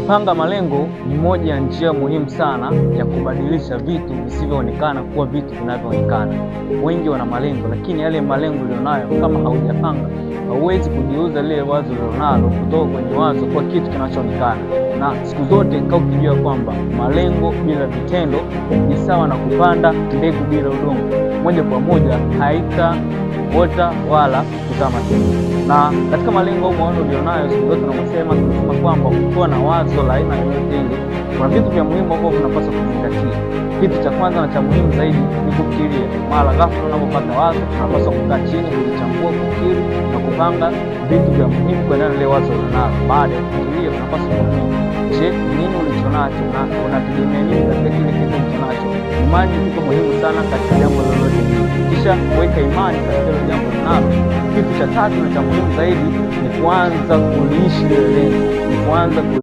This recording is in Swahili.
Kupanga malengo ni moja ya njia muhimu sana ya kubadilisha vitu visivyoonekana kuwa vitu vinavyoonekana. Wengi wana malengo, lakini yale malengo ulionayo kama haujapanga, hauwezi kugeuza lile wazo ulilonalo kutoka kwenye wazo kwa kitu kinachoonekana. Na siku zote kaa ukijua kwamba malengo bila vitendo ni sawa na kupanda mbegu bila udongo. Moja kwa moja haitaota wala kuzaa matunda. Na katika malengo au maono ulionayo, siku zote tunasema kwamba ukiwa na wazo la aina yoyote ile, kuna vitu vya muhimu ambavyo vinapaswa kuzingatia. Kitu cha kwanza na cha muhimu zaidi ni kufikiria. Mara ghafla unapopata wazo, tunapaswa kukaa chini, kulichambua, kufikiri na kupanga vitu vya muhimu kuendana na ile wazo ulilonalo. Baada ya kufikiria, tunapaswa kuamua, je, nini ulichonacho na unategemea nini katika kile kitu ulichonacho? Imani ni kitu muhimu sana katika jambo lolote. Kisha weka imani katika hilo jambo unalo. Kitu cha tatu na cha muhimu zaidi ni kuanza kuliishi ile lengo, ni kuanza